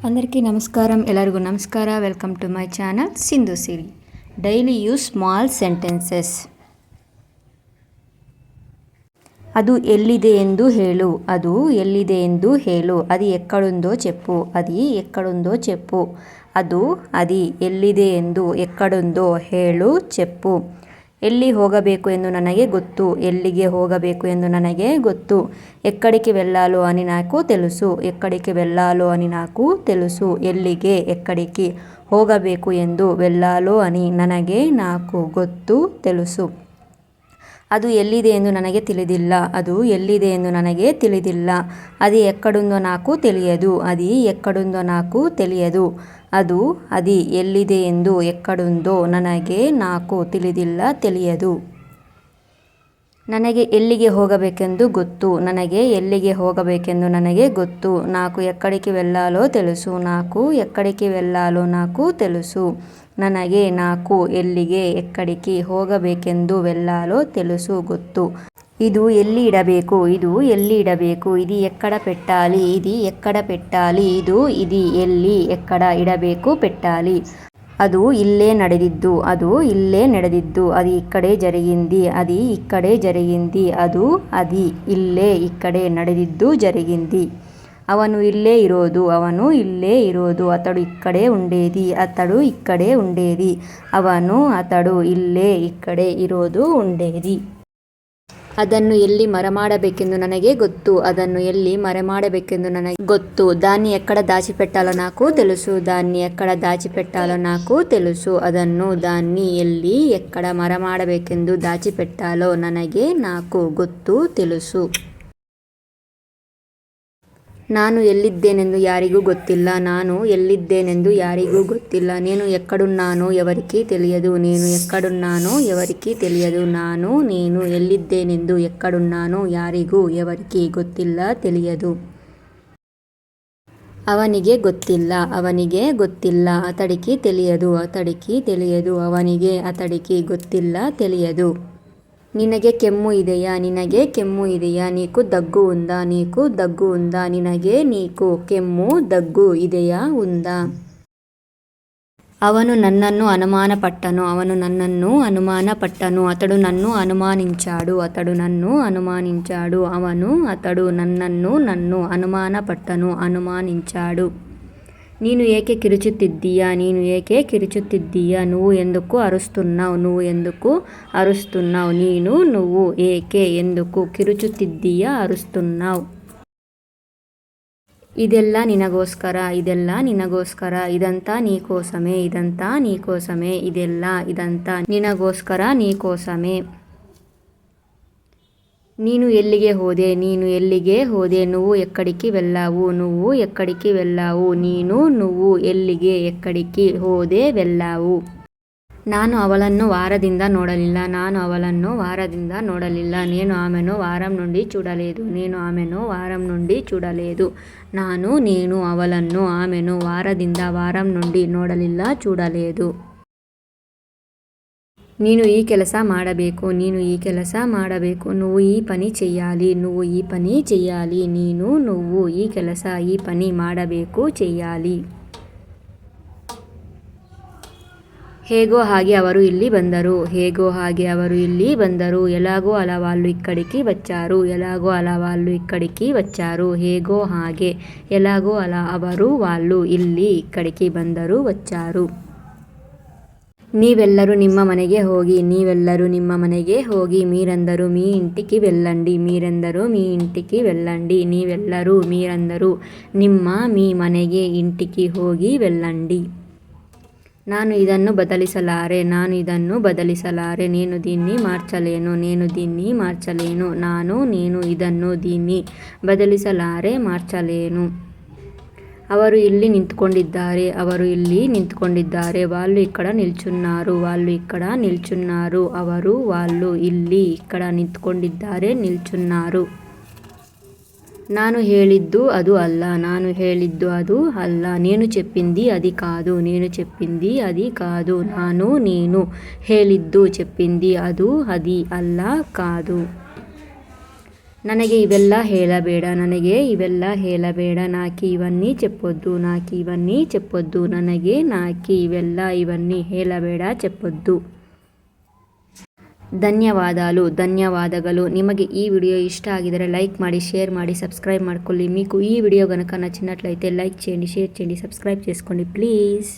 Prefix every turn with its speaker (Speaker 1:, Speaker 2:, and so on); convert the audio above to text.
Speaker 1: అందరికీ నమస్కారం. ಎಲ್ಲರಿಗೂ ನಮಸ್ಕಾರ. Welcome to my channel Sindhu Siri. Daily use small sentences. ಅದು ಎಲ್ಲಿದೆ ಎಂದು ಹೇಳು. ಅದು ಎಲ್ಲಿದೆ ಎಂದು ಹೇಳು. అది ఎక్కడుందో చెప్పు. అది ఎక్కడుందో చెప్పు. అది ಎಲ್ಲಿದೆ ಎಂದು ఎక్కడుందో ಹೇಳು చెప్పు. ಎಲ್ಲಿ ಹೋಗಬೇಕು ಎಂದು ನನಗೆ ಗೊತ್ತು. ಎಲ್ಲಿಗೆ ಹೋಗಬೇಕು ಎಂದು ನನಗೆ ಗೊತ್ತು. ఎక్కడికి వెళ్ళాలో అని నాకు తెలుసు. ఎక్కడికి వెళ్ళాలో అని నాకు తెలుసు. ಎಲ್ಲಿಗೆ ಎಕ್ಕಡಿకి ಹೋಗಬೇಕು ಎಂದು వెళ్ళాలో అని నాకు ಗೊತ್ತು తెలుసు. ಅದು ಎಲ್ಲಿದೆ ಎಂದು ನನಗೆ ತಿಳಿದಿಲ್ಲ. ಅದು ಎಲ್ಲಿದೆ ಎಂದು ನನಗೆ ತಿಳಿದಿಲ್ಲ. అది ఎక్కడుందో నాకు తెలియదు. అది ఎక్కడుందో నాకు తెలియదు. అది ಎಲ್ಲಿದೆ ಎಂದು ಎಕ್ಕಡುಂದೋ నాకు ತಿಳಿದಿಲ್ಲ ತಿಳಿಯದು. ನನಗೆ ಎಲ್ಲಿಗೆ ಹೋಗಬೇಕೆಂದು ಗೊತ್ತು. ನನಗೆ ಎಲ್ಲಿಗೆ ಹೋಗಬೇಕೆಂದು ನನಗೆ ಗೊತ್ತು. నాకు ఎక్కడికి వెళ్ళాలో తెలుసు. నాకు ఎక్కడికి వెళ్ళాలో నాకు తెలుసు. ನನಗೆ నాకు ಎಲ್ಲಿಗೆ ಎಕ್ಕಡಿకి ಹೋಗಬೇಕೆಂದು వెళ్ళాలో తెలుసు ಗೊತ್ತು. ಇದು ಎಲ್ಲಿ ಇಡಬೇಕು. ಇದು ಎಲ್ಲಿ ಇಡಬೇಕು. ఇది ఎక్కడ పెట్టాలి. ఇది ఎక్కడ పెట్టాలి. ఇది ಎಲ್ಲಿ ಎక్కడ ಇಡಬೇಕು పెట్టాలి. ಅದು ಇಲ್ಲೇ ನಡೆದಿದ್ದು. ಅದು ಇಲ್ಲೇ ನಡೆದಿದ್ದು. అది ఇక్కడే జరిగింది. అది ఇక్కడే జరిగింది. అది ఇల్లే ఇక్కడే ನಡೆದಿದ್ದು జరిగింది. ಅವನು ಇಲ್ಲೇ ಇರೋದು. ಅವನು ಇಲ್ಲೇ ಇರೋದು. ಅతడు ಇక్కడే ఉండేది. ಅతడు ಇಕ್ಕಡೆ ఉండేది. ಅವನು ಅతడు ಇಲ್ಲೇ ಇಕ್ಕಡೆ ಇರೋದು ఉండేది. ಅದನ್ನು ಎಲ್ಲಿ మరమాడಬೇಕೆಂದು ನನಗೆ ಗೊತ್ತು. ಅದನ್ನು ಎಲ್ಲಿ మరమాడಬೇಕೆಂದು ನನಗೆ ಗೊತ್ತು. దాన్ని ఎక్కడ దాచిపెట్టాలో నాకు తెలుసు. దాన్ని ఎక్కడ దాచిపెట్టాలో నాకు తెలుసు. దాన్ని ಎಲ್ಲಿ ఎక్కడ మరమాడಬೇಕೆಂದು దాచిపెట్టాలో నాకు ಗೊತ್ತು తెలుసు. ನಾನು ಎಲ್ಲಿದ್ದೇನೆಂದು ಯಾರಿಗೂ ಗೊತ್ತಿಲ್ಲ. ನಾನು ಎಲ್ಲಿದ್ದೇನೆಂದು ಯಾರಿಗೂ ಗೊತ್ತಿಲ್ಲ. నేను ఎక్కడున్నానో ఎవరికీ తెలియదు. నేను ఎక్కడున్నానో ఎవరికీ తెలియదు. నేను ಎಲ್ಲಿದ್ದೇನೆಂದು ಎక్కడున్నాನೋ ಯಾರಿಗೂ ఎవరికీ ಗೊತ್ತಿಲ್ಲ ತಿಳಿಯದು. ಅವನಿಗೆ ಗೊತ್ತಿಲ್ಲ. ಅವನಿಗೆ ಗೊತ್ತಿಲ್ಲ. ಅతడికి తెలియదు. ಅతడికి తెలియదు. ಅವನಿಗೆ ಅతడికి ಗೊತ್ತಿಲ್ಲ ತಿಳಿಯದು. ನಿನಗೆ ಕೆಮ್ಮು ಇದೆಯಾ. ನಿನಗೆ ಕೆಮ್ಮು ಇದೆಯಾ. నీకు దగ్గు ఉందా. నీకు దగ్గు ఉందా. నీకు ಕೆಮ್ಮು దగ్గు ಇದೆಯಾ ఉందా. ಅವನು ನನ್ನನ್ನು ಅನುಮಾನಪಟ್ಟನು. ಅವನು ನನ್ನನ್ನು ಅನುಮಾನಪಟ್ಟನು. ಅతడు నన్ను అనుమానించాడు. అతడు నన్ను అనుమానించాడు. అతడు నన్ను ಅನುಮಾನಪಟ್ಟನು. ಅನುಮಾನಿంచాడు. ನೀನು ಏಕೆ ಕಿರುಚುತ್ತಿದ್ದೀಯಾ. ನೀನು ಏಕೆ ಕಿರುಚುತ್ತಿದ್ದೀಯಾ. నువ్వు ఎందుకు అరుస్తున్నావు. నువ్వు ఎందుకు అరుస్తున్నావు. నువ్వు ಏಕೆ ఎందుకు ಕಿರುಚುತ್ತಿದ್ದೀಯಾ ಅರುస్తున్నావు. ಇದೆಲ್ಲ ನಿನಗೋಸ್ಕರ. ಇದೆಲ್ಲ ನಿನಗೋಸ್ಕರ. ಇದಂతా నీకోసమే. ఇదంతా నీకోసమే. ఇదంతా ನಿನಗೋಸ್ಕರ నీకోసమే. ನೀನು ಎಲ್ಲಿಗೆ ಹೋದೆ. ನೀನು ಎಲ್ಲಿಗೆ ಹೋದೆ. నువ్వు ఎక్కడికి వెళ్ళావు. నువ్వు ఎక్కడికి వెళ్ళావు. నువ్వు ಎಲ್ಲಿಗೆ ಎಕ್ಕಡಿకి ಹೋದೆ వెళ్ళావు. ನಾನು ಅವಳನ್ನು ವಾರದಿಂದ ನೋಡಲಿಲ್ಲ. ನಾನು ಅವಳನ್ನು ವಾರದಿಂದ ನೋಡಲಿಲ್ಲ. నేను ఆమెను వారం నుండి చూడలేదు. నేను ఆమెను వారం నుండి చూడలేదు. నేను ಅವಳನ್ನು ಆಮೆನು ವಾరం నుండి ನೋಡಲಿಲ್ಲ చూడలేదు. ನೀನು ಈ ಕೆಲಸ ಮಾಡಬೇಕು. ನೀನು ಈ ಕೆಲಸ ಮಾಡಬೇಕು. నువ్వు ఈ పని చెయ్యాలి. నువ్వు ఈ పని చెయ్యాలి. నువ్వు ఈ ಕೆಲಸ ಈ పని ಮಾಡಬೇಕು చెయ్యాలి. ಹೇಗೋ ಹಾಗೆ ಅವರು ಇಲ್ಲಿ ಬಂದರು. ಹೇಗೋ ಹಾಗೆ ಅವರು ಇಲ್ಲಿ ಬಂದರು. ఎలాగో అలా వాళ్ళు ఇక్కడికి వచ్చారు. ఎలాగో అలా వాళ్ళు ఇక్కడికి వచ్చారు. ಹೇಗೋ ಹಾಗೆ ఎలాగో అలా ಅವರು వాళ్ళు ಇಲ್ಲಿ ఇక్కడికి ಬಂದರು వచ్చారు. ನೀವೆಲ್ಲರೂ ನಿಮ್ಮ ಮನೆಗೆ ಹೋಗಿ. ನೀವೆಲ್ಲರೂ ನಿಮ್ಮ ಮನೆಗೆ ಹೋಗಿ. మీరందరూ మీ ఇంటికి వెళ్ళండి. మీరందరూ మీ ఇంటికి వెళ్ళండి. ನೀವೆಲ್ಲರೂ మీరందరూ ನಿಮ್ಮ మీ ಮನೆಗೆ ಇಂಟಿకి ಹೋಗಿ వెళ్ళండి. ನಾನು ಇದನ್ನು ಬದಲಿಸಲಾರೆ. ನಾನು ಇದನ್ನು ಬದಲಿಸಲಾರೆ. నేను దీన్ని మార్చలేను. నేను దీన్ని మార్చలేను. నేను ಇದನ್ನು దీన్ని ಬದಲಿಸಲಾರೆ మార్చలేను. ಅವರು ಇಲ್ಲಿ ನಿಂತುಕೊಂಡಿದ್ದಾರೆ. ಅವರು ಇಲ್ಲಿ ನಿಂತುಕೊಂಡಿದ್ದಾರೆ. వాళ్ళు ఇక్కడ నిల్చున్నారు. వాళ్ళు ఇక్కడ నిల్చున్నారు. ಅವರು వాళ్ళు ಇಲ್ಲಿ ఇక్కడ ನಿಂತುಕೊಂಡಿದ್ದಾರೆ ನಿಲ್చున్నారు. ನಾನು ಹೇಳಿದ್ದು ಅದು ಅಲ್ಲ. ನಾನು ಹೇಳಿದ್ದು ಅದು ಅಲ್ಲ. నేను చెప్పింది అది కాదు. నేను చెప్పింది అది కాదు. నేను ಹೇಳಿದ್ದು చెప్పింది ಅದು అది ಅಲ್ಲ కాదు. ನನಗೆ ఇవెల్లా ಹೇಳಬೇಡ, ನನಗೆ ఇవెల్లా ಹೇಳಬೇಡ, నాకి ఇవన్నీ చెప్పొద్దు, నాకి ఇవన్నీ చెప్పొద్దు, ನನಗೆ నాకి ఇవెల్లా ఇవన్నీ ಹೇಳಬೇಡ చెప్పొద్దు. ಧನ್ಯವಾದಗಳು. ನಿಮಗೆ ಈ ವಿಡಿಯೋ ఇష్ట ಆಗಿದರೆ లైక్ ಮಾಡಿ, షేర్ ಮಾಡಿ, సబ్స్క్రైబ్ ಮಾಡ್ಕೊಳ್ಳಿ. మీకు ఈ వీడియో గనుక నచ్చినట్లయితే లైక్ చేయండి, షేర్ చేయండి, సబ్స్క్రైబ్ చేసుకోండి ప్లీజ్.